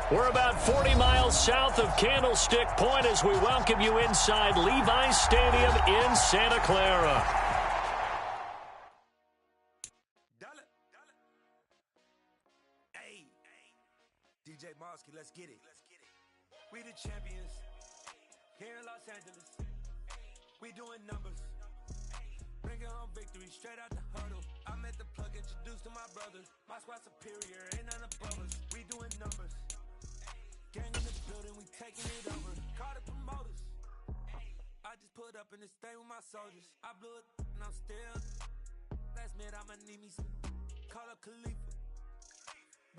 We're about 40 miles south of Candlestick Point as we welcome you inside Levi's Stadium in Santa Clara. Hey, DJ Mosky, let's get it. We the champions here in Los Angeles. We doing numbers. Bringing home victory straight out the huddle. I met the plug, introduced to my brothers. My squad superior, ain't none above us. We doing numbers. Gang in the building, we taking it over. Call the promoters. I just put up in this thing with my soldiers. I blew it and I'm still. Last minute I'ma need me some. Call up Khalifa.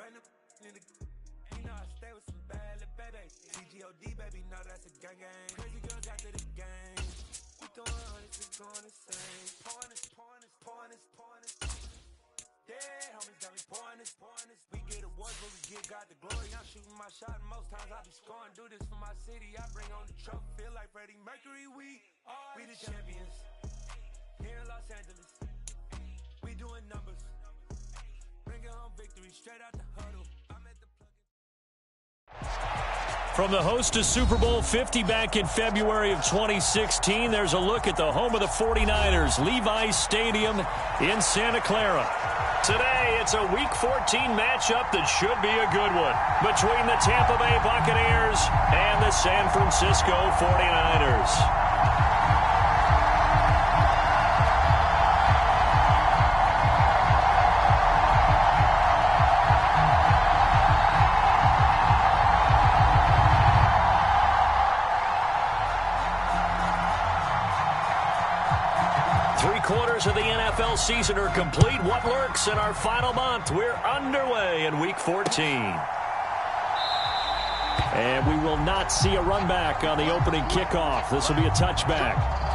Bring them in the. You know I stay with some bad little baby. CGOD baby, know that's a gang gang. Crazy girls after the game. We throwing hundreds, we going insane. Pouring this. Yeah, homies got me pouring this. We get awards, but we give God the glory. I'm shooting my shot, and most times I be scoring. Do this for my city, I bring on the trophy. Feel like Freddie Mercury, we the champions. Here in Los Angeles, we doing numbers. Bringing home victory straight out the huddle. From the host to Super Bowl 50 back in February of 2016, there's a look at the home of the 49ers, Levi's Stadium in Santa Clara. Today, it's a Week 14 matchup that should be a good one between the Tampa Bay Buccaneers and the San Francisco 49ers. Three-quarters of the NFL season are complete. What lurks in our final month? We're underway in Week 14. And we will not see a run back on the opening kickoff. This will be a touchback.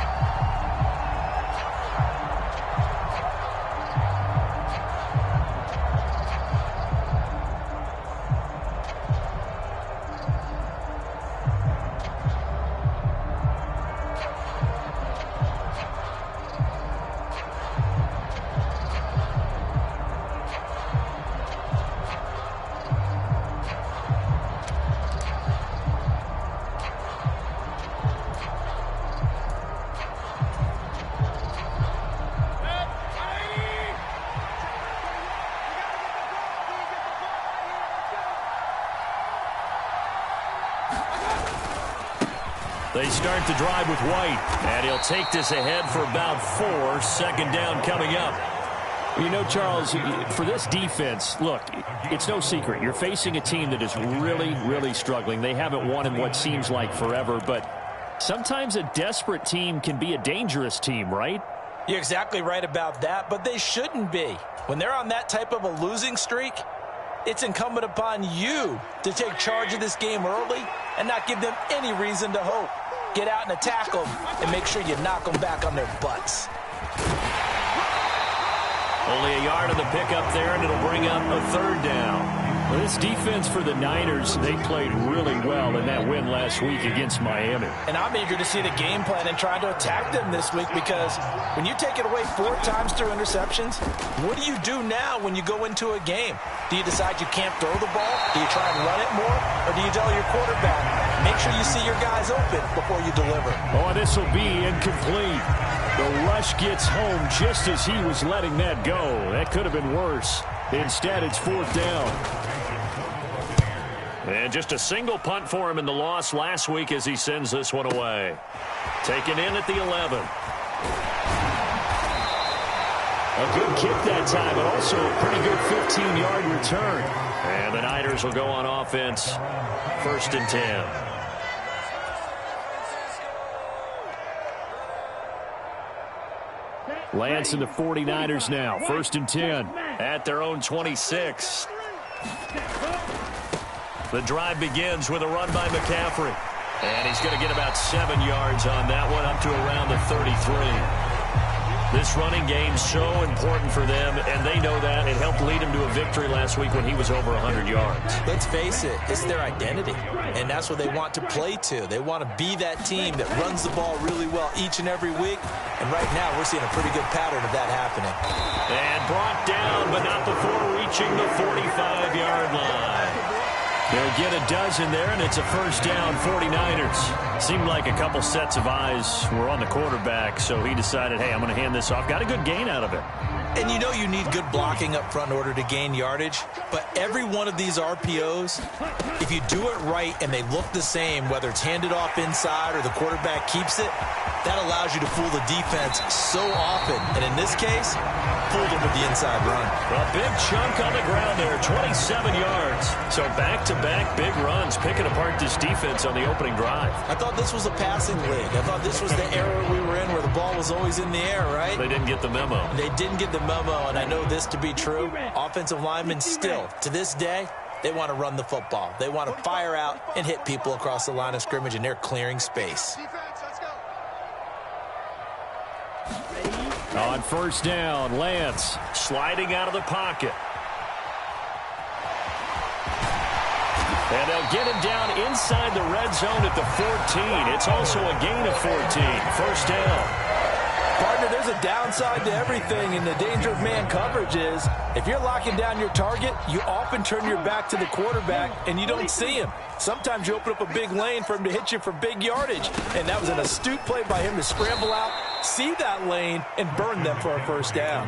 They start the drive with White, and he'll take this ahead for about 4. Second down coming up. You know, Charles, for this defense, look, it's no secret. You're facing a team that is really, really struggling. They haven't won in what seems like forever, but sometimes a desperate team can be a dangerous team, right? You're exactly right about that, but they shouldn't be. When they're on that type of a losing streak, it's incumbent upon you to take charge of this game early and not give them any reason to hope. Get out and attack them and make sure you knock them back on their butts. Only a yard of the pickup there, and it'll bring up a third down. Well, this defense for the Niners, they played really well in that win last week against Miami. And I'm eager to see the game plan and try to attack them this week, because when you take it away 4 times through interceptions, what do you do now when you go into a game? Do you decide you can't throw the ball? Do you try and run it more? Or do you tell your quarterback, make sure you see your guys open before you deliver? Oh, this will be incomplete. The rush gets home just as he was letting that go. That could have been worse. Instead, it's 4th down. And just a single punt for him in the loss last week as he sends this one away. Taken in at the 11. A good kick that time, but also a pretty good 15-yard return. And the Niners will go on offense. 1st and 10. Lance and the 49ers now. 1st and 10 at their own 26. The drive begins with a run by McCaffrey. And he's going to get about 7 yards on that one, up to around the 33. This running game's so important for them, and they know that. It helped lead him to a victory last week when he was over 100 yards. Let's face it, it's their identity, and that's what they want to play to. They want to be that team that runs the ball really well each and every week, and right now we're seeing a pretty good pattern of that happening. And brought down, but not before reaching the 45-yard line. They'll get a dozen there, and it's a first down, 49ers. Seemed like a couple sets of eyes were on the quarterback, so he decided, hey, I'm going to hand this off. Got a good gain out of it. And you know you need good blocking up front in order to gain yardage, but every one of these RPOs, if you do it right and they look the same, whether it's handed off inside or the quarterback keeps it, that allows you to fool the defense so often. And in this case, fooled them with the inside run. A big chunk on the ground there, 27 yards. So back-to-back big runs, picking apart this defense on the opening drive. I thought this was a passing league. I thought this was the era we were in where the ball was always in the air, right? They didn't get the memo. They didn't get the memo, and I know this to be true. Offensive linemen still, to this day, they want to run the football. They want to fire out and hit people across the line of scrimmage, and they're clearing space. On first down, Lance sliding out of the pocket. And they'll get him down inside the red zone at the 14. It's also a gain of 14. First down. Partner, there's a downside to everything, and the danger of man coverage is if you're locking down your target, you often turn your back to the quarterback, and you don't see him. Sometimes you open up a big lane for him to hit you for big yardage, and that was an astute play by him to scramble out, see that lane, and burn them for a first down.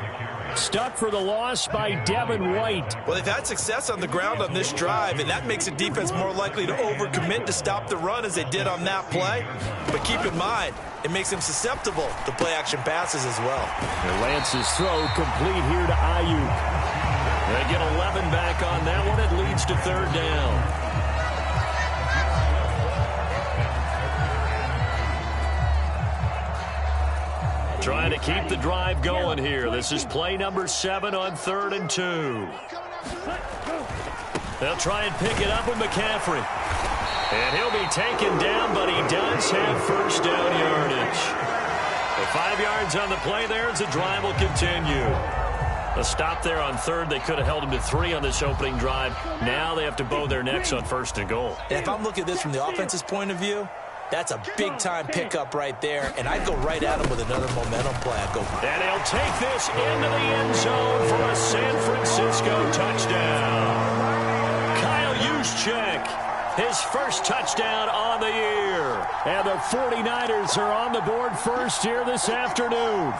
Stuck for the loss by Devin White. Well, they've had success on the ground on this drive, and that makes a defense more likely to overcommit to stop the run as they did on that play. But keep in mind, it makes them susceptible to play-action passes as well. And Lance's throw complete here to Ayuk. They get 11 back on that one. It leads to third down. Trying to keep the drive going here. This is play number 7 on 3rd and 2. They'll try and pick it up with McCaffrey. And he'll be taken down, but he does have first down yardage. The 5 yards on the play there as the drive will continue. A stop there on 3rd. They could have held him to 3 on this opening drive. Now they have to bow their necks on 1st and goal. And if I'm looking at this from the offense's point of view, that's a big-time pickup right there, and I'd go right at him with another momentum play. I'd go. And he'll take this into the end zone for a San Francisco touchdown. Kyle Juszczyk, his first touchdown on the year. And the 49ers are on the board first here this afternoon.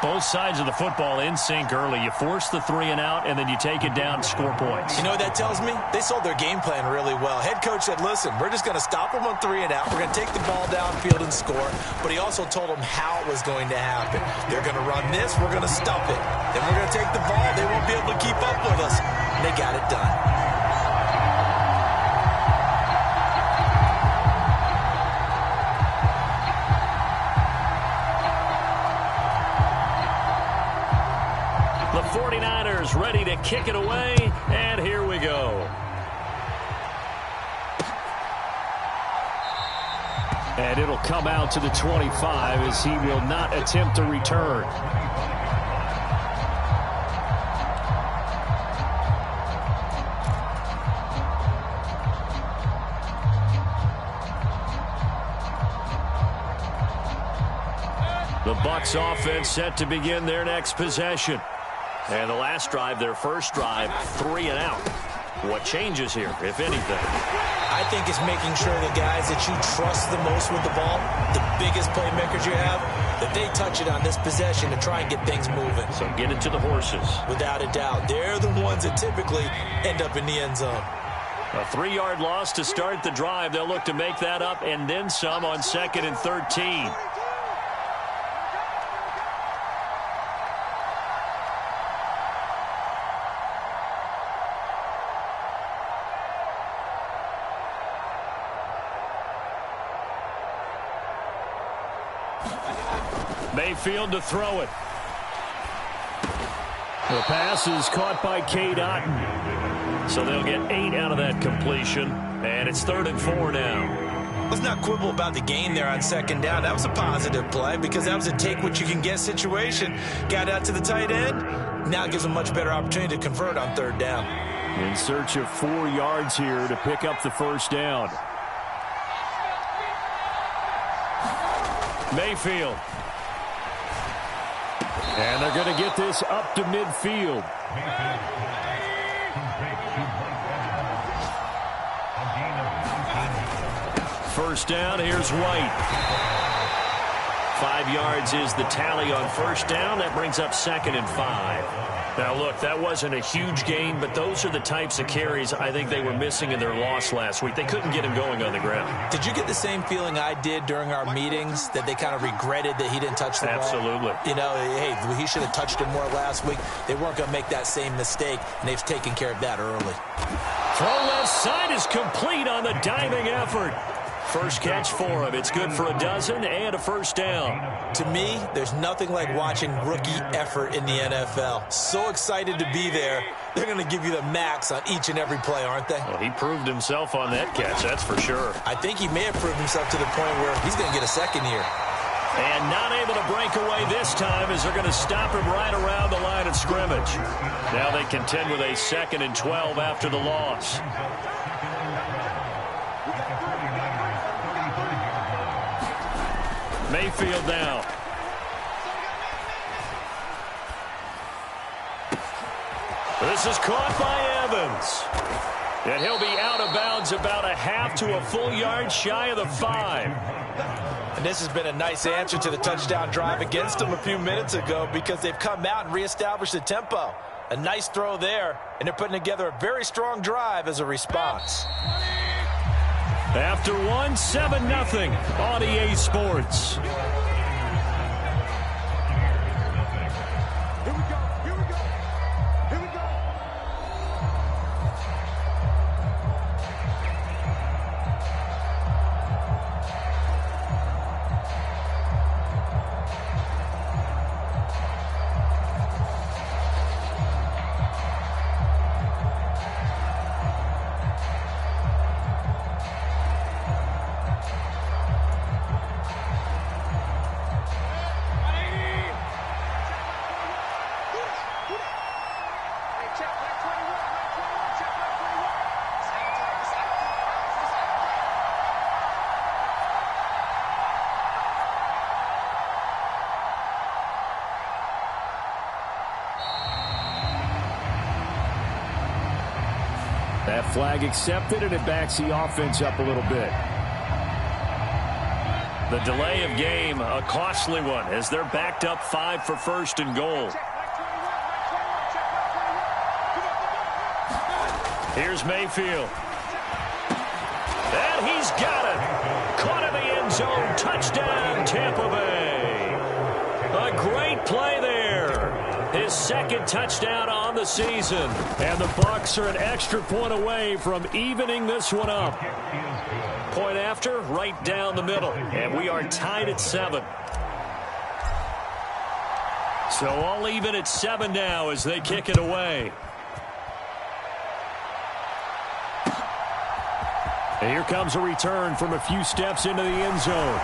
Both sides of the football in sync early. You force the 3 and out, and then you take it down, score points. You know what that tells me? They sold their game plan really well. Head coach said, listen, we're just going to stop them on 3 and out. We're going to take the ball downfield and score. But he also told them how it was going to happen. They're going to run this. We're going to stop it. Then we're going to take the ball. They won't be able to keep up with us. And they got it done. The 49ers ready to kick it away, and here we go. And it'll come out to the 25 as he will not attempt to return. The Bucs offense set to begin their next possession. And the last drive, their first drive, 3 and out. What changes here, if anything? I think it's making sure the guys that you trust the most with the ball, the biggest playmakers you have, that they touch it on this possession to try and get things moving. So get it to the horses. Without a doubt. They're the ones that typically end up in the end zone. A 3-yard loss to start the drive. They'll look to make that up and then some on 2nd and 13. Mayfield to throw it. The pass is caught by Cade Otton. So they'll get 8 out of that completion. And it's 3rd and 4 now. Let's not quibble about the gain there on 2nd down. That was a positive play because that was a take-what-you-can-get situation. Got out to the tight end. Now it gives them a much better opportunity to convert on 3rd down. In search of 4 yards here to pick up the first down. Mayfield. And they're going to get this up to midfield. first down. Here's White. 5 yards is the tally on first down. That brings up 2nd and 5. Now, look, that wasn't a huge gain, but those are the types of carries I think they were missing in their loss last week. They couldn't get him going on the ground. Did you get the same feeling I did during our meetings, that they kind of regretted that he didn't touch the ball? Absolutely. You know, hey, he should have touched it more last week. They weren't going to make that same mistake, and they've taken care of that early. Throw left side is complete on the diving effort. First catch for him. It's good for a dozen and a first down. To me, there's nothing like watching rookie effort in the NFL. So excited to be there. They're going to give you the max on each and every play, aren't they? Well, he proved himself on that catch, that's for sure. I think he may have proved himself to the point where he's going to get a second here. And not able to break away this time as they're going to stop him right around the line of scrimmage. Now they contend with a 2nd and 12 after the loss. Mayfield now. This is caught by Evans. And he'll be out of bounds about a half to a full yard shy of the 5. And this has been a nice answer to the touchdown drive against them a few minutes ago, because they've come out and reestablished the tempo. A nice throw there, and they're putting together a very strong drive as a response. After 1, 7-0 on EA Sports. That flag accepted, and it backs the offense up a little bit. The delay of game, a costly one, as they're backed up 5 for 1st and goal. Here's Mayfield. And he's got it. Caught in the end zone. Touchdown, Tampa Bay. A great play there. His 2nd touchdown on the season. And the Bucs are an extra point away from evening this one up. Point after, right down the middle. And we are tied at 7. So all even at 7 now as they kick it away. And here comes a return from a few steps into the end zone.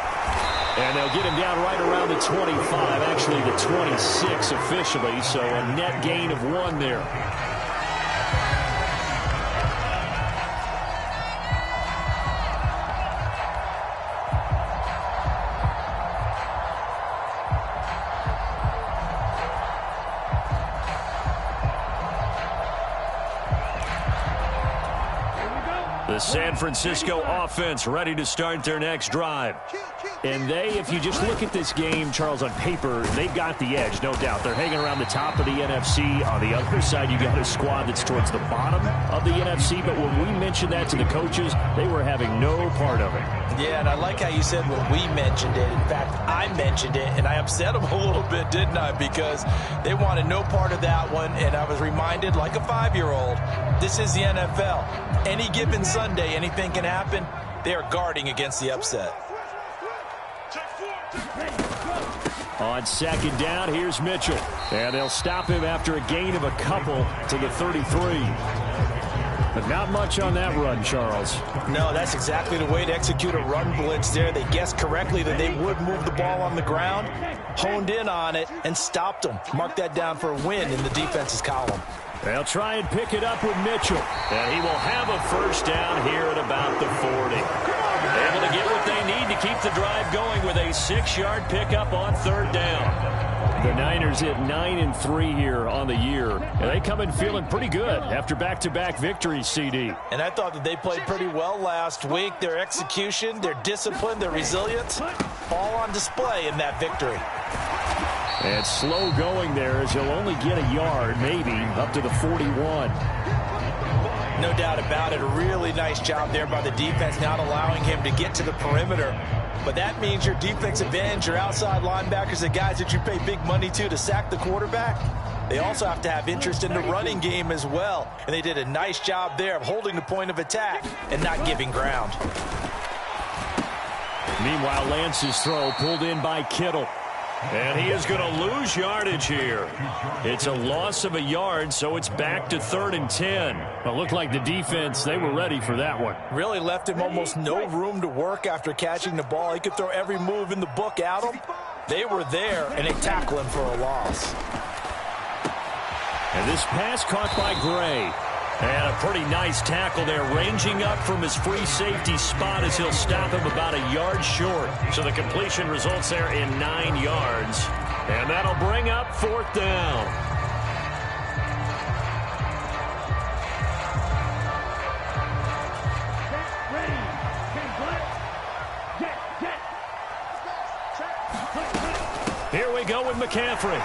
And they'll get him down right around the 25, actually the 26 officially, so a net gain of 1 there. The San Francisco offense ready to start their next drive. And they, if you just look at this game, Charles, on paper, they've got the edge, no doubt. They're hanging around the top of the NFC. On the other side, you got a squad that's towards the bottom of the NFC. But when we mentioned that to the coaches, they were having no part of it. Yeah, and I like how you said when we mentioned it. In fact, I mentioned it, and I upset them a little bit, didn't I? Because they wanted no part of that one, and I was reminded, like a 5-year-old, this is the NFL. Any given Sunday, anything can happen. They are guarding against the upset. On 2nd down, here's Mitchell. And they'll stop him after a gain of a couple to the 33. But not much on that run, Charles. No, that's exactly the way to execute a run blitz there. They guessed correctly that they would move the ball on the ground, honed in on it, and stopped them. Mark that down for a win in the defense's column. They'll try and pick it up with Mitchell. And he will have a first down here at about the 40. Able to get what they need to keep the drive going with a 6-yard pickup on third down. The Niners hit 9-3 here on the year, and they come in feeling pretty good after back-to-back victories, CD. And I thought that they played pretty well last week. Their execution, their discipline, their resilience, all on display in that victory. And slow going there as he'll only get a yard, maybe, up to the 41. No doubt about it. A really nice job there by the defense, not allowing him to get to the perimeter. But that means your defensive ends, your outside linebackers, the guys that you pay big money to sack the quarterback, they also have to have interest in the running game as well. And they did a nice job there of holding the point of attack and not giving ground. Meanwhile, Lance's throw pulled in by Kittle. And he is going to lose yardage here. It's a loss of a yard, so it's back to 3rd and 10. Well, it looked like the defense, they were ready for that one. Really left him almost no room to work after catching the ball. He could throw every move in the book at him. They were there, and they tackle him for a loss. And this pass caught by Gray. And a pretty nice tackle there, ranging up from his free safety spot as he'll stop him about a yard short. So the completion results there in 9 yards. And that'll bring up 4th down. Here we go with McCaffrey.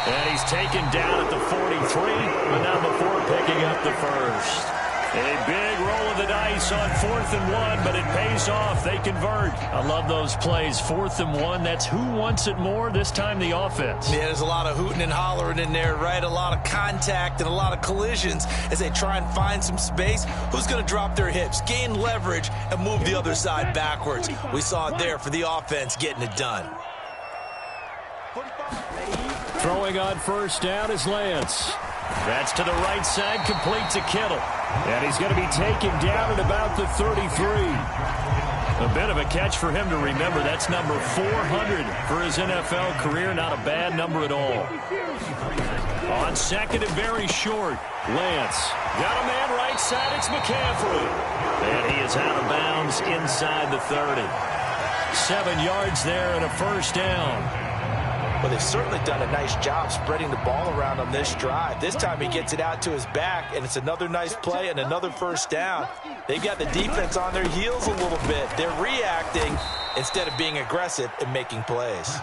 And he's taken down at the 43, but not before picking up the first. A big roll of the dice on 4th and 1, but it pays off. They convert. I love those plays. 4th and 1, that's who wants it more, this time the offense. Yeah, there's a lot of hooting and hollering in there, right? A lot of contact and a lot of collisions as they try and find some space. Who's going to drop their hips, gain leverage, and move the other side backwards? We saw it there for the offense getting it done. Throwing on 1st down is Lance. That's to the right side, complete to Kittle. And he's going to be taken down at about the 33. A bit of a catch for him to remember. That's number 400 for his NFL career. Not a bad number at all. On 2nd and very short, Lance. Got a man right side. It's McCaffrey. And he is out of bounds inside the 30. 7 yards there and a 1st down. Well, they've certainly done a nice job spreading the ball around on this drive. This time he gets it out to his back, and it's another nice play and another 1st down. They've got the defense on their heels a little bit. They're reacting instead of being aggressive and making plays.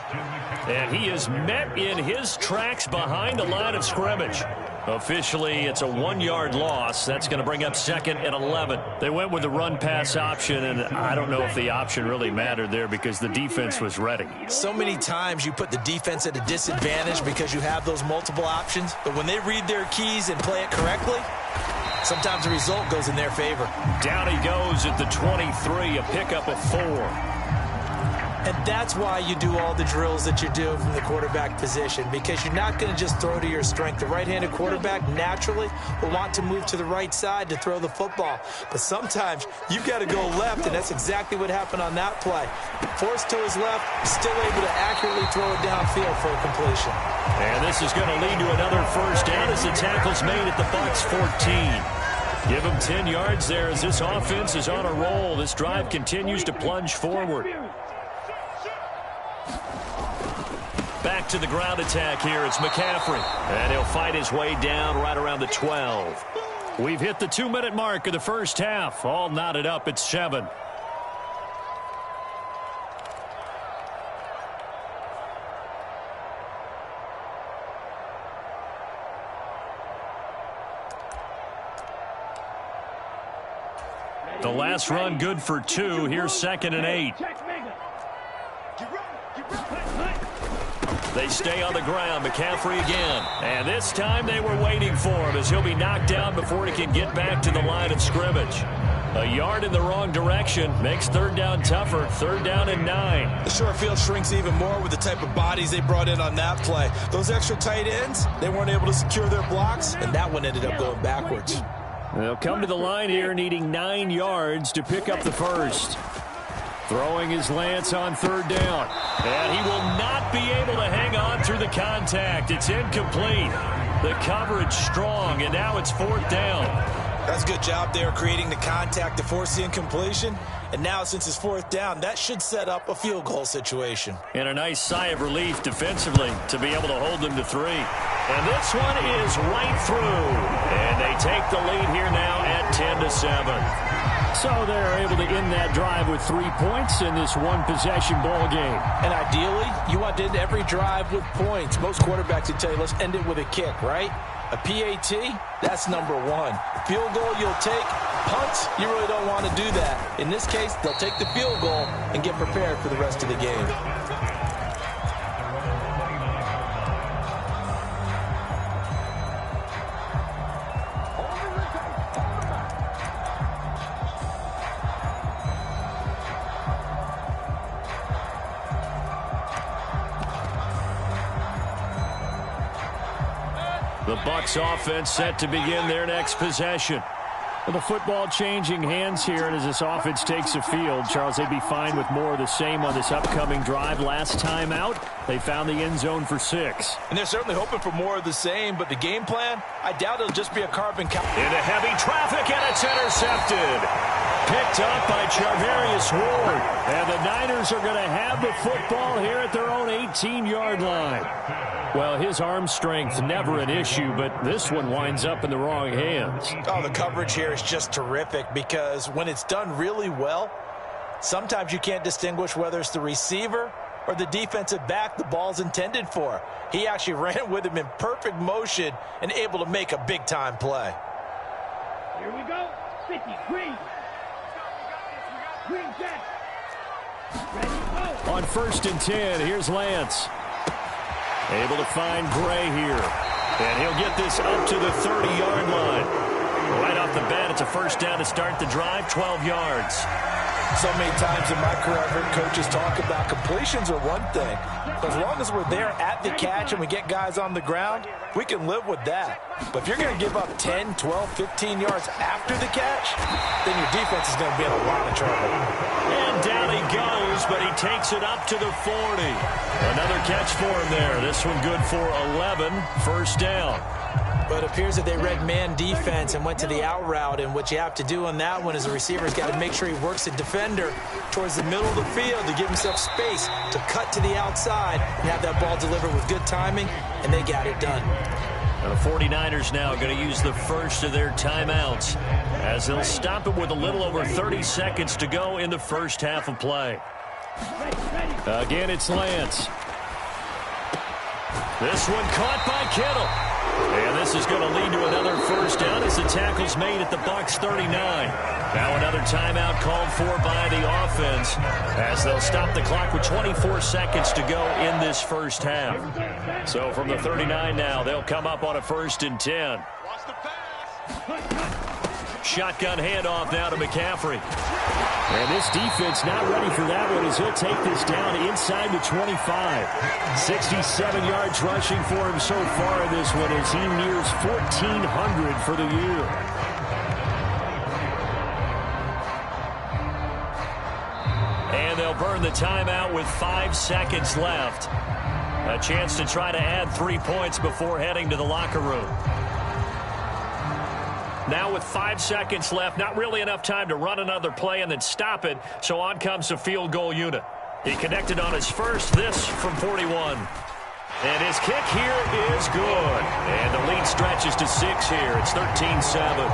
And he is met in his tracks behind the line of scrimmage. Officially, it's a 1-yard loss. That's going to bring up 2nd and 11. They went with the run-pass option, and I don't know if the option really mattered there because the defense was ready. So many times you put the defense at a disadvantage because you have those multiple options, but when they read their keys and play it correctly, sometimes the result goes in their favor. Down he goes at the 23, a pickup of 4. And that's why you do all the drills that you do from the quarterback position, because you're not going to just throw to your strength. The right-handed quarterback naturally will want to move to the right side to throw the football. But sometimes you've got to go left, and that's exactly what happened on that play. Forced to his left, still able to accurately throw it downfield for a completion. And this is going to lead to another 1st down as the tackle's made at the Bucs 14. Give him 10 yards there as this offense is on a roll. This drive continues to plunge forward. Back to the ground attack here. It's McCaffrey. And he'll fight his way down right around the 12. We've hit the 2-minute mark of the 1st half. All knotted up at 7. The last run good for 2. Here's 2nd and 8. They stay on the ground. McCaffrey again. And this time they were waiting for him as he'll be knocked down before he can get back to the line of scrimmage. A yard in the wrong direction makes 3rd down tougher. 3rd down and 9. The short field shrinks even more with the type of bodies they brought in on that play. Those extra tight ends, they weren't able to secure their blocks, and that one ended up going backwards. They'll come to the line here needing 9 yards to pick up the 1st. Throwing his Lance on 3rd down. And he will not be able to hang on through the contact. It's incomplete. The coverage strong, and now it's 4th down. That's a good job there creating the contact to force the incompletion. And now, since it's fourth down, that should set up a field goal situation. And a nice sigh of relief defensively to be able to hold them to 3. And this one is right through. And they take the lead here now at 10-7. So they're able to end that drive with 3 points in this one-possession ball game. And ideally, you want to end every drive with points. Most quarterbacks would tell you, let's end it with a kick, right? A PAT, that's number 1. Field goal you'll take. Punts, you really don't want to do that. In this case, they'll take the field goal and get prepared for the rest of the game. The Bucs offense set to begin their next possession. Well, the football changing hands here, and as this offense takes the field, Charles, they'd be fine with more of the same on this upcoming drive. Last time out, they found the end zone for 6. And they're certainly hoping for more of the same, but the game plan, I doubt it'll just be a carbon copy. Into heavy traffic, and it's intercepted. Picked up by Charvarius Ward. And the Niners are going to have the football here at their own 18-yard line. Well, his arm strength never an issue, but this one winds up in the wrong hands. Oh, the coverage here is just terrific because when it's done really well, sometimes you can't distinguish whether it's the receiver or the defensive back the ball's intended for. He actually ran with him in perfect motion and able to make a big-time play. Here we go. 50, green. Green jet. Ready, go. On 1st and 10, here's Lance. Able to find Gray here. And he'll get this up to the 30-yard line. Right off the bat, it's a first down to start the drive, 12 yards. So many times in my career, I've heard coaches talk about completions are one thing. But as long as we're there at the catch and we get guys on the ground, we can live with that. But if you're going to give up 10, 12, 15 yards after the catch, then your defense is going to be in a lot of trouble. And down he goes, but he takes it up to the 40. Another catch for him there. This one good for 11, first down. But it appears that they read man defense and went to the out route, and what you have to do on that one is the receiver's got to make sure he works the defender towards the middle of the field to give himself space to cut to the outside and have that ball delivered with good timing, and they got it done. And the 49ers now going to use the first of their timeouts as they'll stop it with a little over 30 seconds to go in the first half of play. Again, it's Lance. This one caught by Kittle. And this is going to lead to another first down as the tackle's made at the Bucs 39. Now another timeout called for by the offense as they'll stop the clock with 24 seconds to go in this first half. So from the 39 now, they'll come up on a 1st and 10. Shotgun handoff now to McCaffrey. And this defense not ready for that one as he'll take this down inside the 25. 67 yards rushing for him so far in this one as he nears 1,400 for the year. And they'll burn the timeout with 5 seconds left. A chance to try to add 3 points before heading to the locker room. Now with 5 seconds left, not really enough time to run another play and then stop it, so on comes the field goal unit. He connected on his first, this from 41. And his kick here is good. And the lead stretches to 6 here. It's 13-7.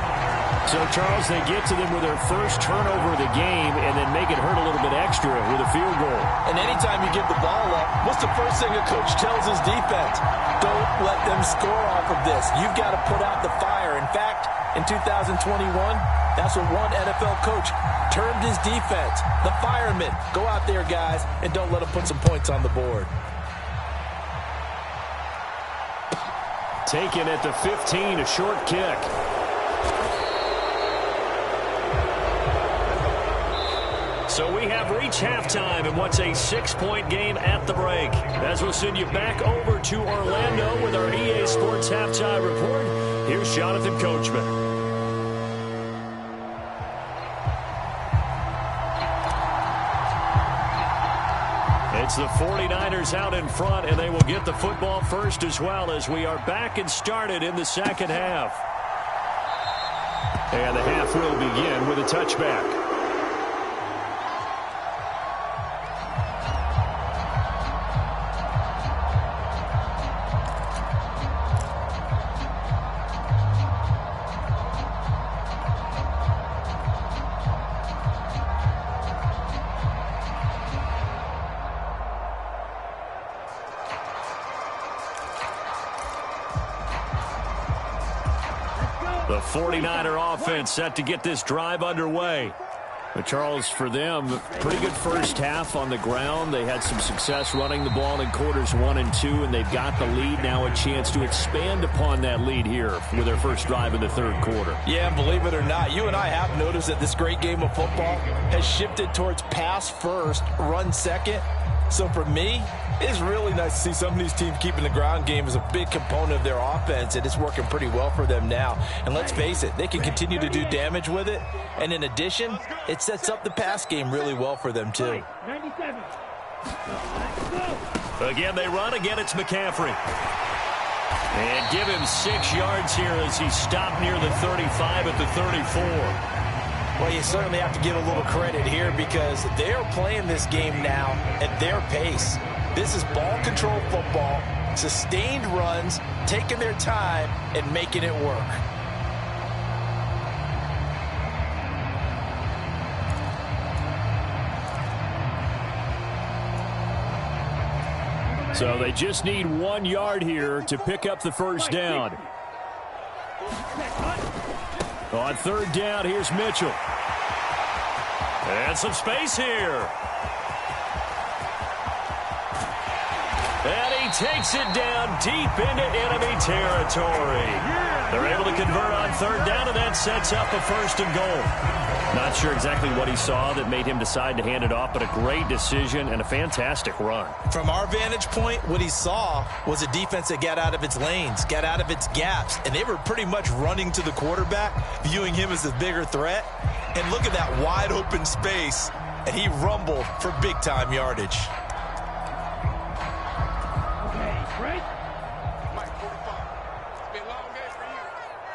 So, Charles, they get to them with their first turnover of the game and then make it hurt a little bit extra with a field goal. And anytime you give the ball up, what's the first thing a coach tells his defense? Don't let them score off of this. You've got to put out the fire. In fact, in 2021, that's what one NFL coach termed his defense. The firemen. Go out there, guys, and don't let them put some points on the board. Taken at the 15, a short kick. So we have reached halftime in what's a 6-point game at the break. As we'll send you back over to Orlando with our EA Sports Halftime Report, here's Jonathan Coachman. It's the 49ers out in front, and they will get the football first as well as we are back and started in the second half. And the half will begin with a touchback. The 49er offense set to get this drive underway. But Charles, for them, pretty good first half on the ground. They had some success running the ball in quarters 1 and 2, and they've got the lead. Now a chance to expand upon that lead here with their first drive in the third quarter. Yeah, and believe it or not, you and I have noticed that this great game of football has shifted towards pass first, run second. So for me, it's really nice to see some of these teams keeping the ground game as a big component of their offense, and it's working pretty well for them now. And let's face it, they can continue to do damage with it. And in addition, it sets up the pass game really well for them too. 97. Again, they run. Again, it's McCaffrey. And give him 6 yards here as he stopped near the 35 at the 34. Well, you certainly have to give a little credit here because they are playing this game now at their pace. This is ball control football, sustained runs, taking their time, and making it work. So they just need 1 yard here to pick up the first down. On third down, here's Mitchell. And some space here. And he takes it down deep into enemy territory. They're able to convert on third down, and that sets up a 1st and goal. Not sure exactly what he saw that made him decide to hand it off, but a great decision and a fantastic run. From our vantage point, what he saw was a defense that got out of its lanes, got out of its gaps, and they were pretty much running to the quarterback, viewing him as the bigger threat. And look at that wide open space, and he rumbled for big-time yardage. Right? Mike 45. It's been a long day for you.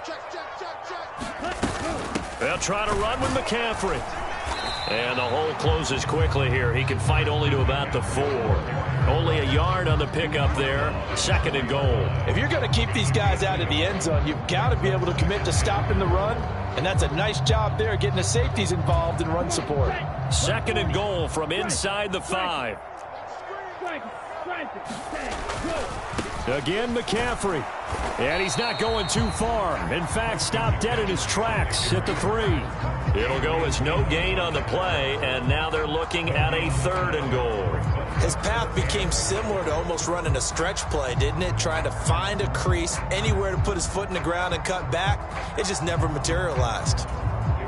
Check. They'll try to run with McCaffrey. And the hole closes quickly here. He can fight only to about the 4. Only a yard on the pickup there. 2nd and goal. If you're going to keep these guys out of the end zone, you've got to be able to commit to stopping the run. And that's a nice job there, getting the safeties involved in run support. 2nd and goal from inside the 5. Again, McCaffrey. And he's not going too far. In fact, stopped dead in his tracks at the 3. It'll go as no gain on the play, and now they're looking at a 3rd and goal. His path became similar to almost running a stretch play, didn't it? Trying to find a crease, anywhere to put his foot in the ground and cut back. It just never materialized.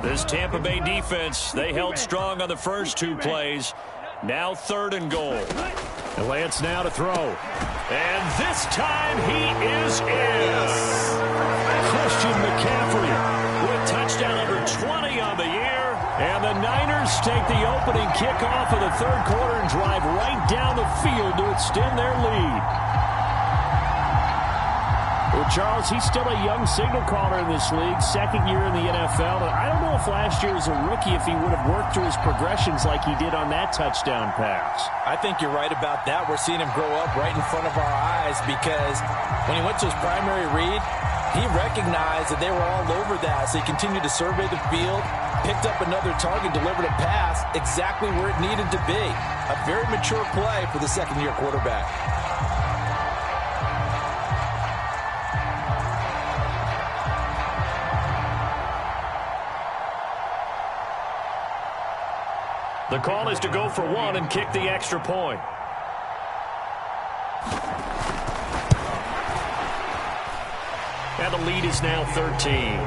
This Tampa Bay defense, they held strong on the first 2 plays. Now 3rd and goal. And Lance now to throw. And this time he is in. Christian McCaffrey with touchdown number 20 on the year. And the Niners take the opening kickoff of the 3rd quarter and drive right down the field to extend their lead. Well, Charles, he's still a young signal caller in this league, 2nd year in the NFL. And I don't know if last year as a rookie if he would have worked through his progressions like he did on that touchdown pass. I think you're right about that. We're seeing him grow up right in front of our eyes because when he went to his primary read, he recognized that they were all over that. So he continued to survey the field, picked up another target, delivered a pass exactly where it needed to be. A very mature play for the 2nd-year quarterback. The call is to go for 1 and kick the extra point. And the lead is now 13.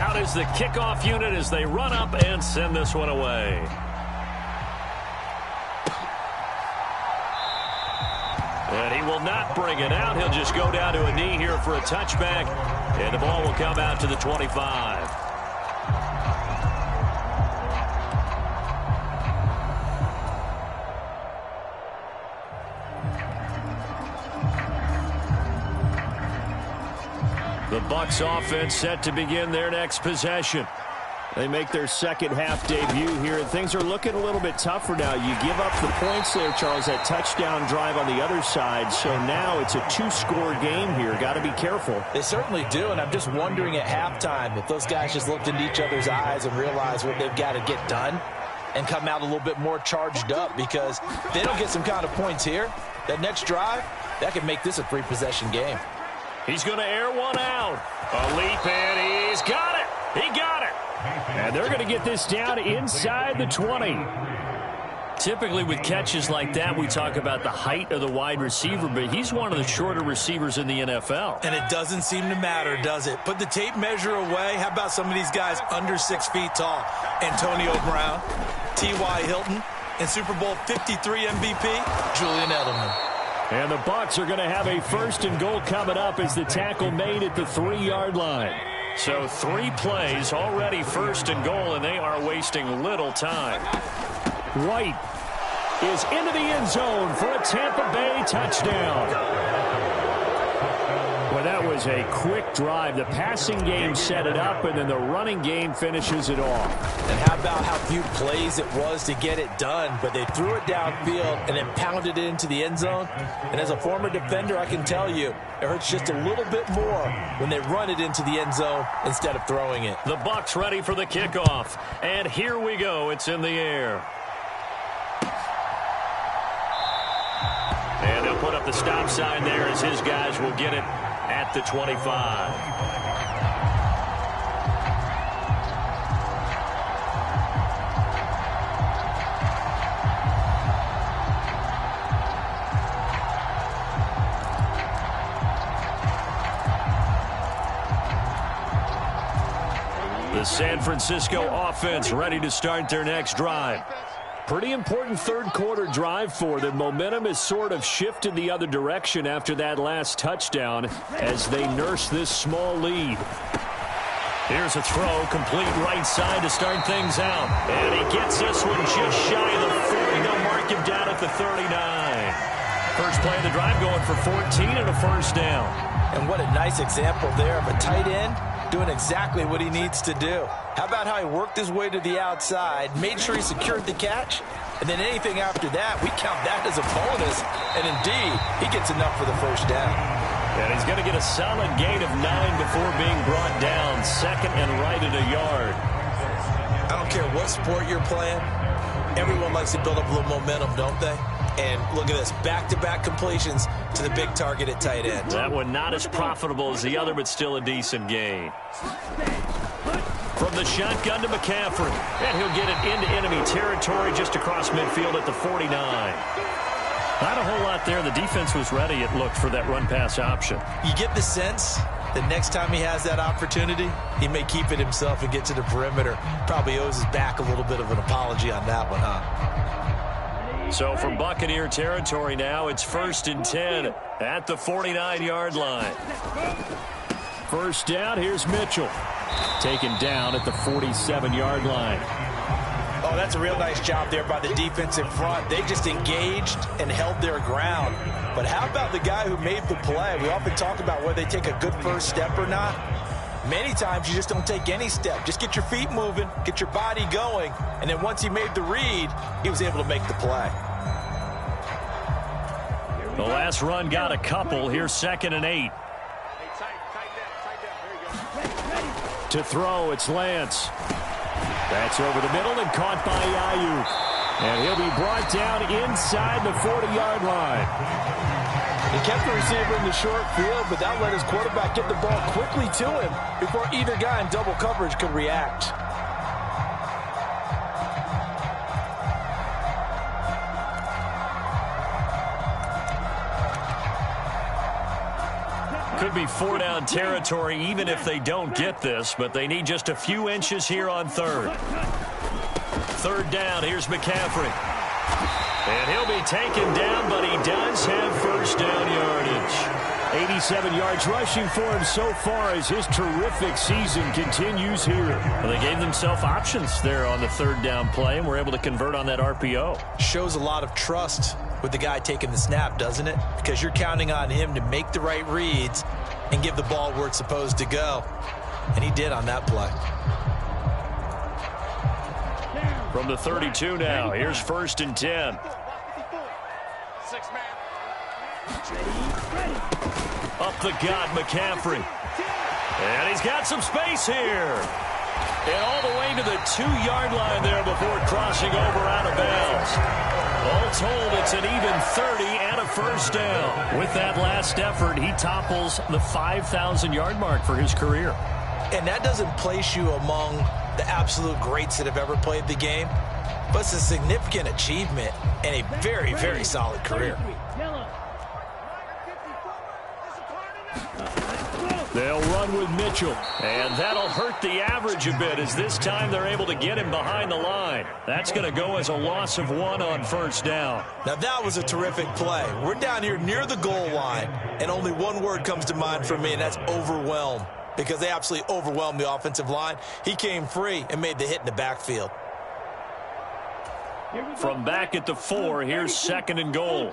Out is the kickoff unit as they run up and send this one away. And he will not bring it out. He'll just go down to a knee here for a touchback. And the ball will come out to the 25. Bucs offense set to begin their next possession. They make their second half debut here, and things are looking a little bit tougher now. You give up the points there, Charles, that touchdown drive on the other side, so now it's a two-score game here. Got to be careful. They certainly do, and I'm just wondering at halftime if those guys just looked into each other's eyes and realized what they've got to get done and come out a little bit more charged up, because if they don't get some kind of points here, that next drive, that could make this a three-possession game. He's going to air one out. A leap, and he's got it. He got it. And they're going to get this down inside the 20. Typically with catches like that, we talk about the height of the wide receiver, but he's one of the shorter receivers in the NFL. And it doesn't seem to matter, does it? Put the tape measure away. How about some of these guys under 6 feet tall? Antonio Brown, T.Y. Hilton, and Super Bowl 53 MVP, Julian Edelman. And the Bucs are going to have a 1st and goal coming up as the tackle made at the 3-yard line. So 3 plays, already 1st and goal, and they are wasting little time. White is into the end zone for a Tampa Bay touchdown. Well, that was a quick drive. The passing game set it up, and then the running game finishes it off. And how about how few plays it was to get it done, but they threw it downfield and then pounded it into the end zone. And as a former defender, I can tell you, it hurts just a little bit more when they run it into the end zone instead of throwing it. The Bucs ready for the kickoff. And here we go. It's in the air. And they'll put up the stop sign there as his guys will get it at the 25. The San Francisco offense ready to start their next drive. Pretty important third-quarter drive for them. Momentum has sort of shifted the other direction after that last touchdown as they nurse this small lead. Here's a throw, complete right side to start things out. And he gets this one just shy of the 40. They'll mark him down at the 39. First play of the drive going for 14 and a 1st down. And what a nice example there of a tight end doing exactly what he needs to do. How about how he worked his way to the outside, made sure he secured the catch, and then anything after that, we count that as a bonus. And indeed, he gets enough for the 1st down. And he's going to get a solid gain of 9 before being brought down. 2nd and right at a yard. I don't care what sport you're playing. Everyone likes to build up a little momentum, don't they? And look at this, back-to-back completions to the big target at tight end. That one not as profitable as the other, but still a decent gain. From the shotgun to McCaffrey. And he'll get it into enemy territory just across midfield at the 49. Not a whole lot there. The defense was ready, it looked, for that run-pass option. You get the sense that next time he has that opportunity, he may keep it himself and get to the perimeter. Probably owes his back a little bit of an apology on that one, huh? So from Buccaneer territory now, it's 1st and 10 at the 49-yard line. 1st down, here's Mitchell. Taken down at the 47-yard line. Oh, that's a real nice job there by the defense in front. They just engaged and held their ground. But how about the guy who made the play? We often talk about whether they take a good first step or not. Many times you just don't take any step. Just get your feet moving, get your body going, and then once he made the read, he was able to make the play. The last run got a couple. Here's 2nd and 8. To throw, it's Lance. That's over the middle and caught by Ayuk. And he'll be brought down inside the 40-yard line. He kept the receiver in the short field, but that let his quarterback get the ball quickly to him before either guy in double coverage could react. Could be 4-down territory even if they don't get this, but they need just a few inches here on 3rd. 3rd down, here's McCaffrey. And he'll be taken down, but he does have 1st down yardage. 87 yards rushing for him so far as his terrific season continues here. Well, they gave themselves options there on the 3rd down play and were able to convert on that RPO. Shows a lot of trust with the guy taking the snap, doesn't it? Because you're counting on him to make the right reads and give the ball where it's supposed to go. And he did on that play. From the 32 now, here's 1st and 10. 6-man. Up the gut, McCaffrey. And he's got some space here. And all the way to the 2-yard line there before crossing over out of bounds. All told, it's an even 30 and a 1st down. With that last effort, he topples the 5,000-yard mark for his career. And that doesn't place you among the absolute greats that have ever played the game, but it's a significant achievement and a very, very solid career. They'll run with Mitchell, and that'll hurt the average a bit as this time they're able to get him behind the line. That's going to go as a loss of 1 on 1st down. Now that was a terrific play. We're down here near the goal line, and only one word comes to mind for me, and that's overwhelmed, because they absolutely overwhelmed the offensive line. He came free and made the hit in the backfield. From back at the 4, here's 2nd and goal.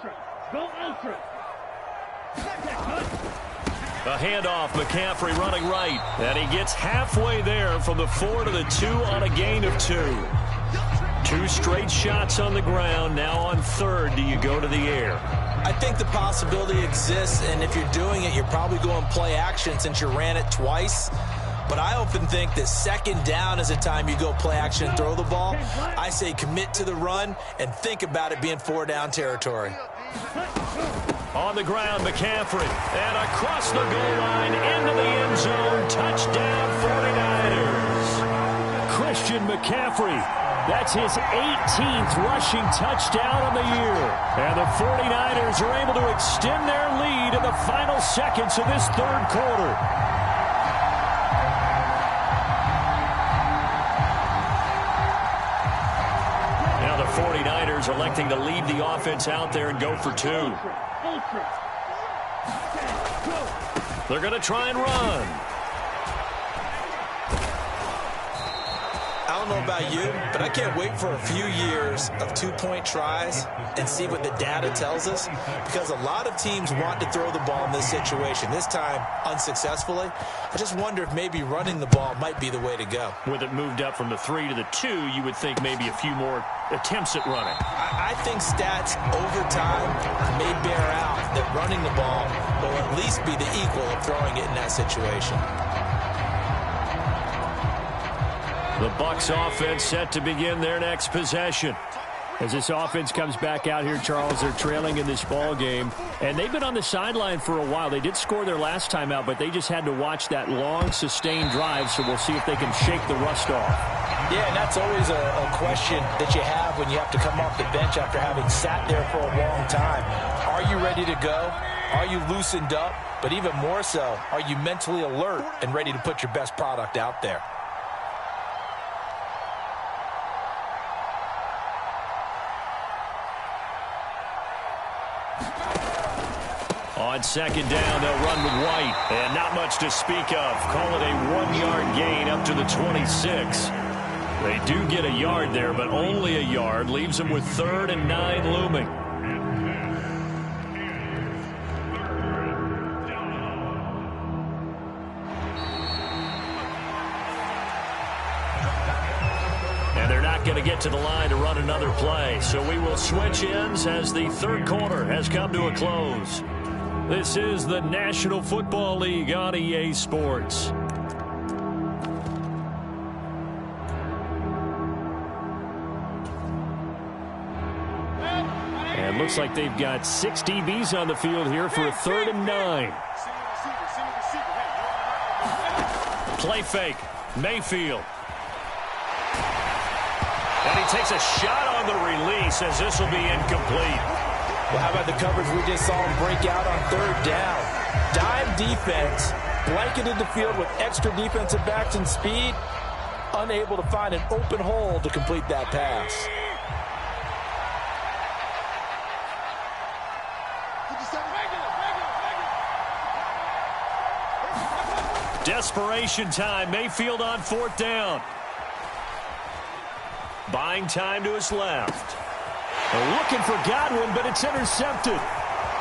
A handoff, McCaffrey running right. And he gets halfway there from the 4 to the 2 on a gain of 2. 2 straight shots on the ground. Now on 3rd, do you go to the air? I think the possibility exists, and if you're doing it, you're probably going play action since you ran it twice. But I often think that 2nd down is the time you go play action and throw the ball. I say commit to the run and think about it being 4-down territory. On the ground, McCaffrey. And across the goal line, into the end zone. Touchdown, 49ers. Christian McCaffrey. That's his 18th rushing touchdown on the year. And the 49ers are able to extend their lead in the final seconds of this 3rd quarter. Now the 49ers electing to leave the offense out there and go for 2. They're going to try and run. I don't know about you, but I can't wait for a few years of 2-point tries and see what the data tells us, because a lot of teams want to throw the ball in this situation, this time unsuccessfully. I just wonder if maybe running the ball might be the way to go. With it moved up from the 3 to the 2, you would think maybe a few more attempts at running. I think stats over time may bear out that running the ball will at least be the equal of throwing it in that situation. The Bucs offense set to begin their next possession. As this offense comes back out here, Charles, they're trailing in this ball game, and they've been on the sideline for a while. They did score their last time out, but they just had to watch that long, sustained drive, so we'll see if they can shake the rust off. Yeah, and that's always a question that you have when you have to come off the bench after having sat there for a long time. Are you ready to go? Are you loosened up? But even more so, are you mentally alert and ready to put your best product out there? On 2nd down, they'll run with White. And not much to speak of. Call it a 1-yard gain up to the 26. They do get a yard there, but only a yard. Leaves them with 3rd and 9 looming. And they're not going to get to the line to run another play. So we will switch ends as the 3rd quarter has come to a close. This is the National Football League on EA Sports. And looks like they've got 6 DBs on the field here for a 3rd and 9. Play fake. Mayfield. And he takes a shot on the release as this will be incomplete. Well, how about the coverage we just saw him break out on 3rd down? Dime defense, blanketed the field with extra defensive backs and speed, unable to find an open hole to complete that pass. Desperation time. Mayfield on 4th down. Buying time to his left. Looking for Godwin, but it's intercepted.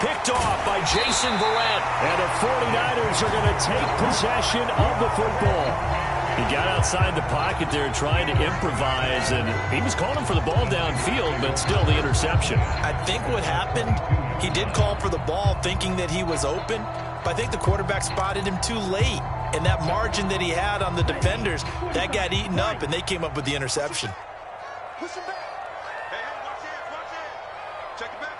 Picked off by Jason Verrett. And the 49ers are going to take possession of the football. He got outside the pocket there trying to improvise, and he was calling for the ball downfield, but still the interception. I think what happened, he did call for the ball thinking that he was open, but I think the quarterback spotted him too late. And that margin that he had on the defenders, that got eaten up, and they came up with the interception. Push him back. Hey, watch it. Check it back.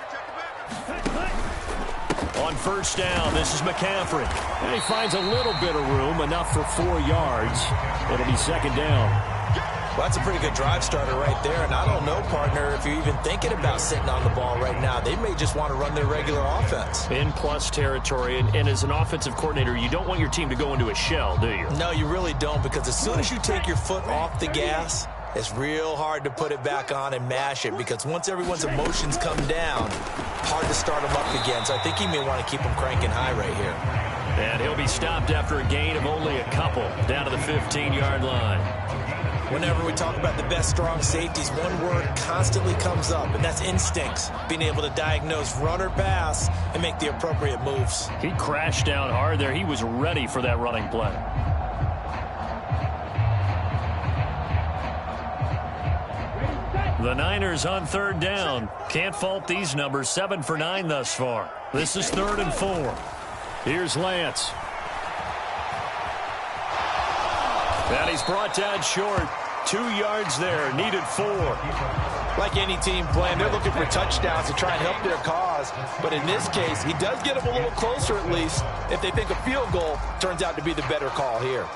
On first down, this is McCaffrey. And he finds a little bit of room, enough for 4 yards. It'll be second down. Well, that's a pretty good drive starter right there. And I don't know, partner, if you're even thinking about sitting on the ball right now. They may just want to run their regular offense. In plus territory. And as an offensive coordinator, you don't want your team to go into a shell, do you? No, you really don't, because as soon as you take your foot off the gas, it's real hard to put it back on and mash it, because once everyone's emotions come down, hard to start them up again. So I think he may want to keep them cranking high right here. And he'll be stopped after a gain of only a couple, down to the 15-yard line. Whenever we talk about the best strong safeties, one word constantly comes up, and that's instincts. Being able to diagnose run or pass and make the appropriate moves. He crashed down hard there. He was ready for that running play. The Niners on third down. Can't fault these numbers. 7 for 9 thus far. This is 3rd and 4. Here's Lance. And he's brought down short. 2 yards there. Needed 4. Like any team playing, they're looking for touchdowns to try and help their cause. But in this case, he does get them a little closer at least. If they think a field goal turns out to be the better call here.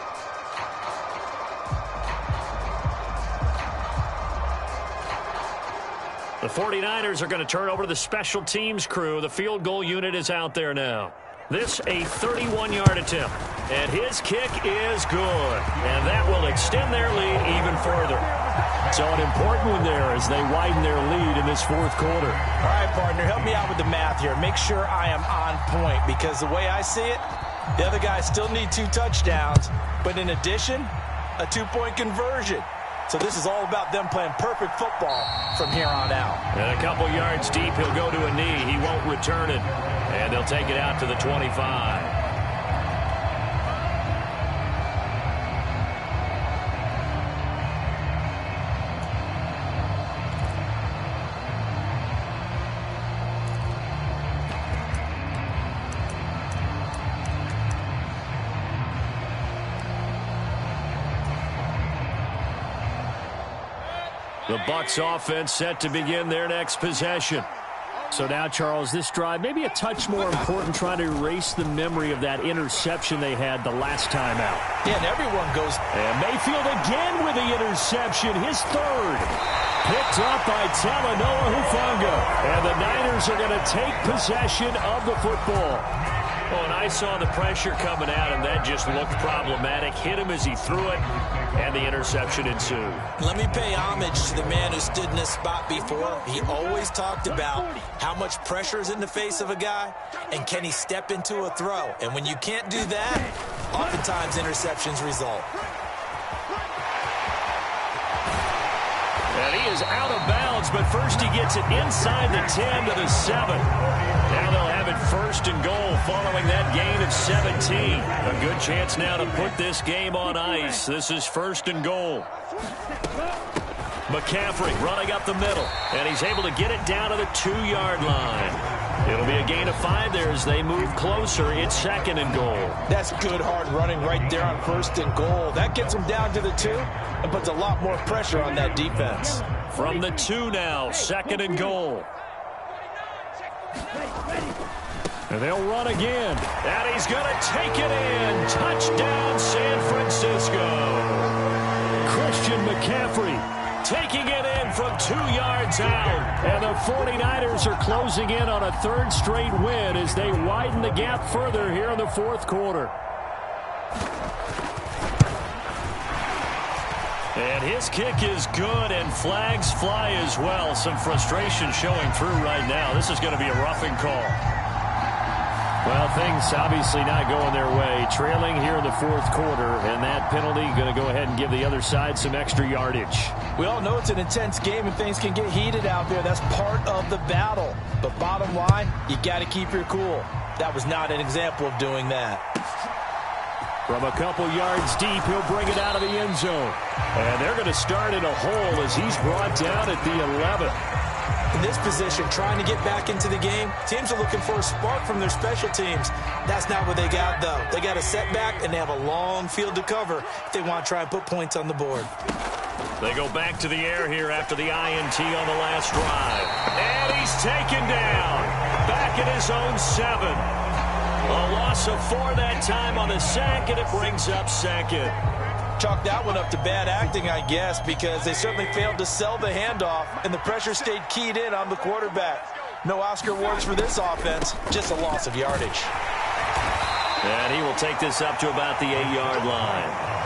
The 49ers are going to turn over to the special teams crew. The field goal unit is out there now. This a 31-yard attempt. And his kick is good. And that will extend their lead even further. So an important one there as they widen their lead in this 4th quarter. All right, partner, help me out with the math here. Make sure I am on point, because the way I see it, the other guys still need 2 touchdowns. But in addition, a 2-point conversion. So this is all about them playing perfect football from here on out. And a couple yards deep, he'll go to a knee. He won't return it. And they'll take it out to the 25. The Bucs offense set to begin their next possession. So now, Charles, this drive maybe a touch more important, trying to erase the memory of that interception they had the last time out. Yeah, and everyone goes. And Mayfield again with the interception, his 3rd. Picked up by Talanoa Hufanga. And the Niners are going to take possession of the football. Oh, and I saw the pressure coming out, and that just looked problematic. Hit him as he threw it, and the interception ensued. Let me pay homage to the man who stood in this spot before. He always talked about how much pressure is in the face of a guy, and can he step into a throw. And when you can't do that, oftentimes interceptions result. And he is out of bounds, but first he gets it inside the 10 to the 7. Now they'll have it 1st and goal following that gain of 17. A good chance now to put this game on ice. This is 1st and goal. McCaffrey running up the middle, and he's able to get it down to the 2-yard line. It'll be a gain of 5 there as they move closer. It's 2nd and goal. That's good hard running right there on 1st and goal. That gets them down to the 2 and puts a lot more pressure on that defense. From the 2 now, 2nd and goal. And they'll run again. And he's going to take it in. Touchdown, San Francisco. Christian McCaffrey taking it in from 2 yards out. And the 49ers are closing in on a 3rd straight win as they widen the gap further here in the 4th quarter. And his kick is good, and flags fly as well. Some frustration showing through right now. This is going to be a roughing call. Well, things obviously not going their way. Trailing here in the fourth quarter, and that penalty going to go ahead and give the other side some extra yardage. We all know it's an intense game and things can get heated out there. That's part of the battle. But bottom line, you got to keep your cool. That was not an example of doing that. From a couple yards deep, he'll bring it out of the end zone. And they're going to start in a hole as he's brought down at the 11. In this position, trying to get back into the game, teams are looking for a spark from their special teams. That's not what they got, though. They got a setback, and they have a long field to cover if they want to try and put points on the board. They go back to the air here after the INT on the last drive. And he's taken down. Back at his own 7. A loss of 4 that time on the sack, and it brings up second. Chalk that one up to bad acting, I guess, because they certainly failed to sell the handoff, and the pressure stayed keyed in on the quarterback. No Oscar awards for this offense, just a loss of yardage. And he will take this up to about the 8-yard line.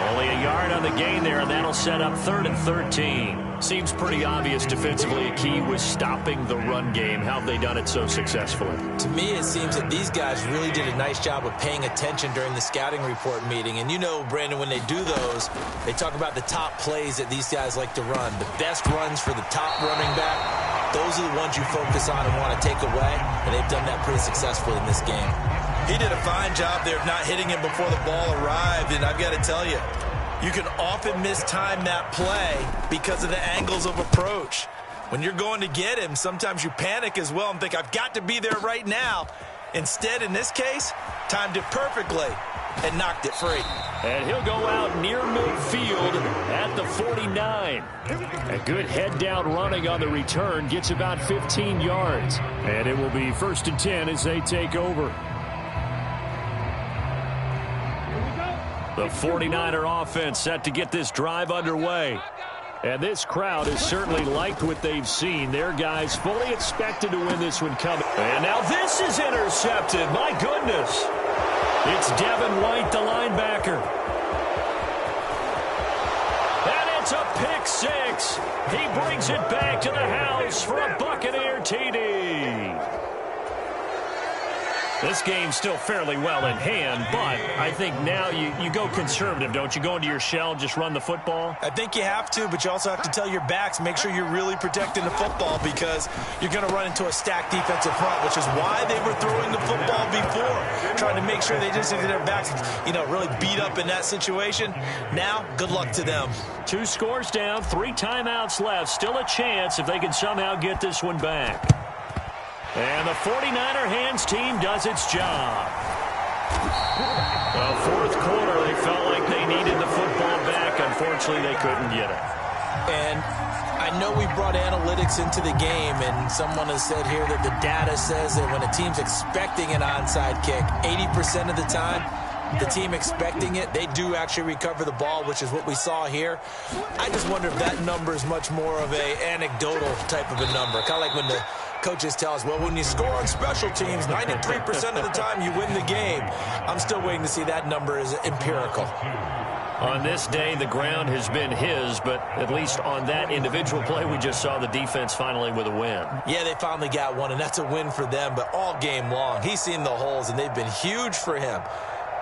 Only a yard on the gain there, and that'll set up 3rd and 13. Seems pretty obvious defensively a key was stopping the run game. How have they done it so successfully? To me, it seems that these guys really did a nice job of paying attention during the scouting report meeting. And you know, Brandon, when they do those, they talk about the top plays that these guys like to run. The best runs for the top running back, those are the ones you focus on and want to take away. And they've done that pretty successfully in this game. He did a fine job there of not hitting him before the ball arrived, and I've got to tell you, you can often mistime that play because of the angles of approach. When you're going to get him, sometimes you panic as well and think, I've got to be there right now. Instead, in this case, timed it perfectly and knocked it free. And he'll go out near midfield at the 49. A good head-down running on the return gets about 15 yards. And it will be 1st and 10 as they take over. The 49er offense set to get this drive underway. And this crowd has certainly liked what they've seen. Their guys fully expected to win this one coming. And now this is intercepted. My goodness. It's Devin White, the linebacker. And it's a pick 6. He brings it back to the house for a Buccaneer TD. This game's still fairly well in hand, but I think now you go conservative, don't you? Go into your shell and just run the football? I think you have to, but you also have to tell your backs, make sure you're really protecting the football because you're going to run into a stacked defensive front, which is why they were throwing the football before, trying to make sure they just get their backs, really beat up in that situation. Now, good luck to them. 2 scores down, 3 timeouts left. Still a chance if they can somehow get this one back. And the 49er hands team does its job. The fourth quarter, they felt like they needed the football back. Unfortunately, they couldn't get it. And I know we brought analytics into the game, and someone has said here that the data says that when a team's expecting an onside kick, 80% of the time, the team expecting it, they do actually recover the ball, which is what we saw here. I just wonder if that number is much more of a anecdotal type of a number. Kind of like when the coaches tell us, well, when you score on special teams, 93% of the time you win the game. I'm still waiting to see that number is empirical. On this day, the ground has been his, but at least on that individual play, we just saw the defense finally with a win. Yeah, they finally got one, and that's a win for them, but all game long, he's seen the holes, and they've been huge for him.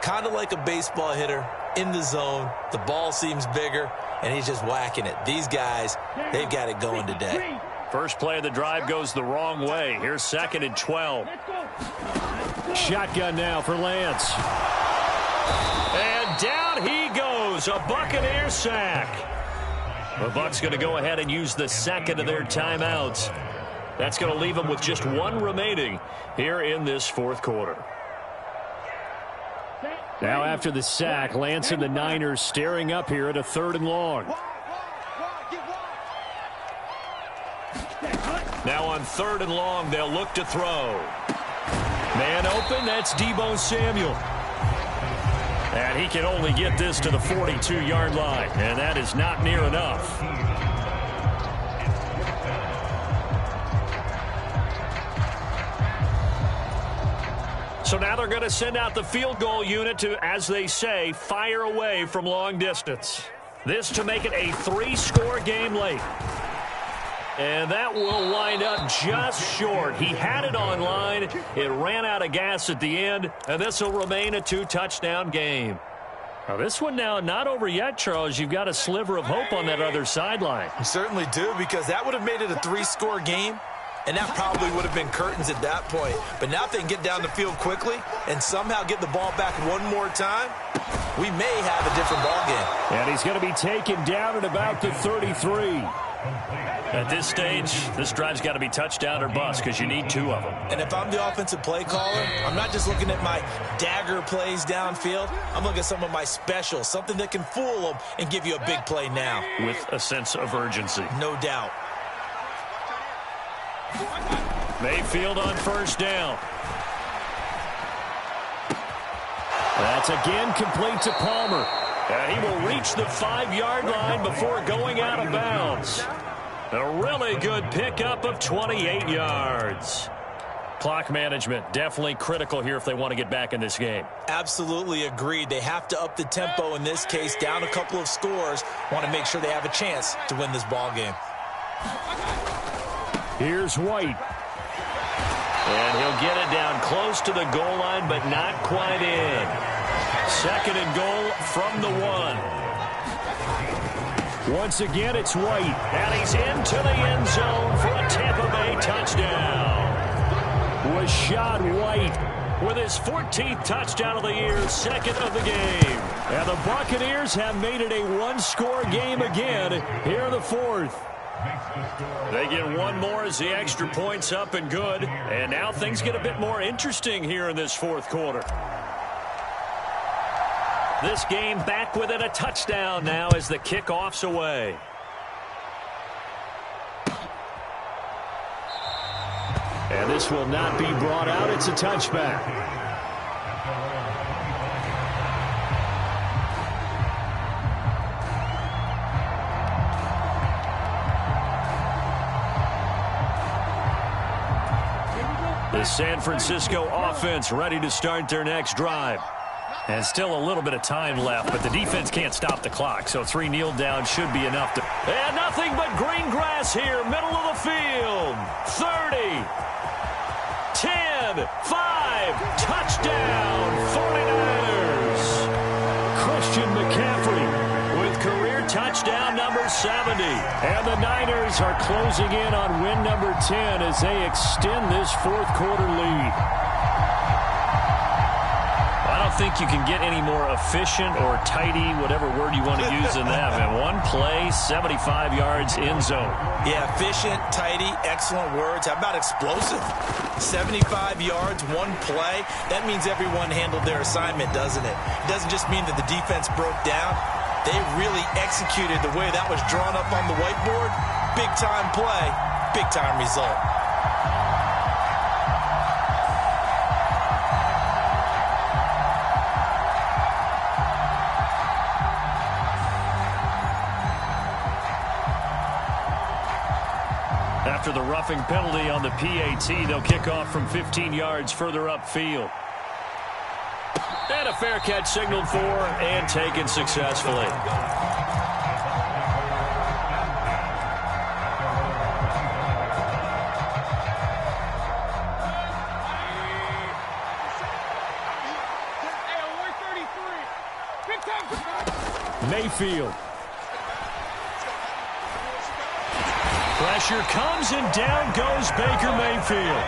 Kind of like a baseball hitter in the zone. The ball seems bigger, and he's just whacking it. These guys, they've got it going today. First play of the drive goes the wrong way. Here's 2nd and 12. Shotgun now for Lance. And down he goes. A Buccaneer sack. The Bucs going to go ahead and use the second of their timeouts. That's going to leave them with just 1 remaining here in this fourth quarter. Now after the sack, Lance and the Niners staring up here at a 3rd and long. Now on 3rd and long, they'll look to throw. Man open, that's Deebo Samuel. And he can only get this to the 42-yard line, and that is not near enough. So now they're going to send out the field goal unit to, as they say, fire away from long distance. This to make it a 3-score game late. And that will wind up just short. He had it on line. It ran out of gas at the end, and this will remain a 2-touchdown game. Now, this one now not over yet, Charles. You've got a sliver of hope on that other sideline. You certainly do, because that would have made it a 3-score game, and that probably would have been curtains at that point. But now if they can get down the field quickly and somehow get the ball back one more time, we may have a different ball game. And he's going to be taken down at about the 33. At this stage, this drive's got to be touchdown or bust because you need 2 of them. And if I'm the offensive play caller, I'm not just looking at my dagger plays downfield. I'm looking at some of my specials, something that can fool them and give you a big play now. With a sense of urgency. No doubt. Mayfield on first down. That's again complete to Palmer. And he will reach the 5-yard line before going out of bounds. A really good pickup of 28 yards. Clock management definitely critical here if they want to get back in this game. Absolutely agreed. They have to up the tempo in this case, down a couple of scores. Want to make sure they have a chance to win this ball game. Here's White. And he'll get it down close to the goal line, but not quite in. 2nd and goal from the 1. Once again, it's White. And he's into the end zone for a Tampa Bay touchdown. Rashad White with his 14th touchdown of the year, 2nd of the game. And the Buccaneers have made it a 1-score game again here in the 4th. They get 1 more as the extra point's up and good. And now things get a bit more interesting here in this 4th quarter. This game back within a touchdown now as the kickoff's away. And this will not be brought out. It's a touchback. The San Francisco offense ready to start their next drive. And still a little bit of time left, but the defense can't stop the clock, so 3 kneel down should be enough to... And nothing but green grass here, middle of the field. 30, 10, 5, touchdown, 49ers. Christian McCaffrey with career touchdown number 70. And the Niners are closing in on win number 10 as they extend this 4th quarter lead. I don't think you can get any more efficient or tidy, whatever word you want to use in that, man. 1 play, 75 yards, end zone. Yeah, efficient, tidy, excellent words. How about explosive? 75 yards, 1 play. That means everyone handled their assignment, doesn't it? It doesn't just mean that the defense broke down. They really executed the way that was drawn up on the whiteboard. Big-time play, big-time result. After the roughing penalty on the PAT, they'll kick off from 15 yards further upfield. And a fair catch signaled for and taken successfully. Mayfield. Pressure comes and down goes Baker Mayfield.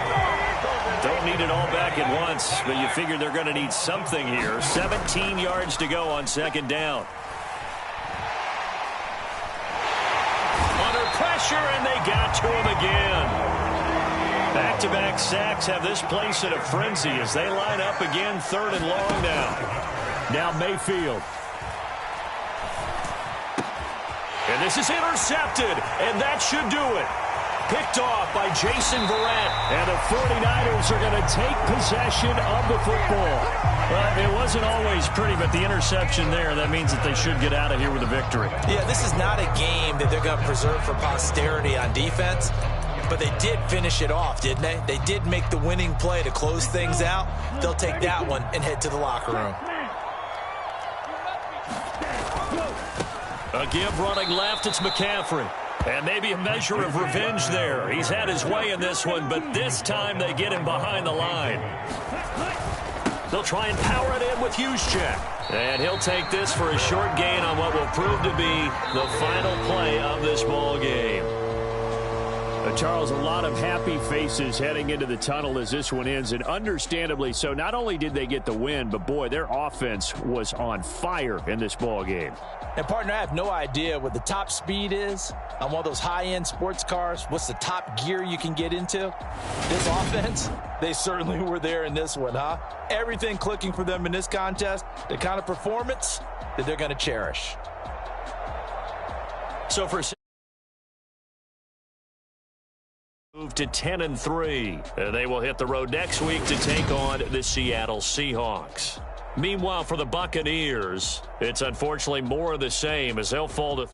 Don't need it all back at once, but you figure they're going to need something here. 17 yards to go on 2nd down. Under pressure, and they got to him again. Back-to-back sacks have this place in a frenzy as they line up again 3rd and long now. Now Mayfield. And this is intercepted, and that should do it. Picked off by Jason Verrett, and the 49ers are going to take possession of the football. Well, it wasn't always pretty, but the interception there, that means that they should get out of here with a victory. Yeah, this is not a game that they're going to preserve for posterity on defense, but they did finish it off, didn't they? They did make the winning play to close things out. They'll take that one and head to the locker room. A give running left, it's McCaffrey. And maybe a measure of revenge there. He's had his way in this one, but this time they get him behind the line. They'll try and power it in with Juszczyk. And he'll take this for a short gain on what will prove to be the final play of this ball game. Charles, a lot of happy faces heading into the tunnel as this one ends, and understandably so. Not only did they get the win, but boy, their offense was on fire in this ball game. And, partner, I have no idea what the top speed is on one of those high-end sports cars. What's the top gear you can get into? This offense, they certainly were there in this one, huh? Everything clicking for them in this contest, the kind of performance that they're going to cherish. So for move to 10-3. They will hit the road next week to take on the Seattle Seahawks. Meanwhile, for the Buccaneers, it's unfortunately more of the same as they'll fall to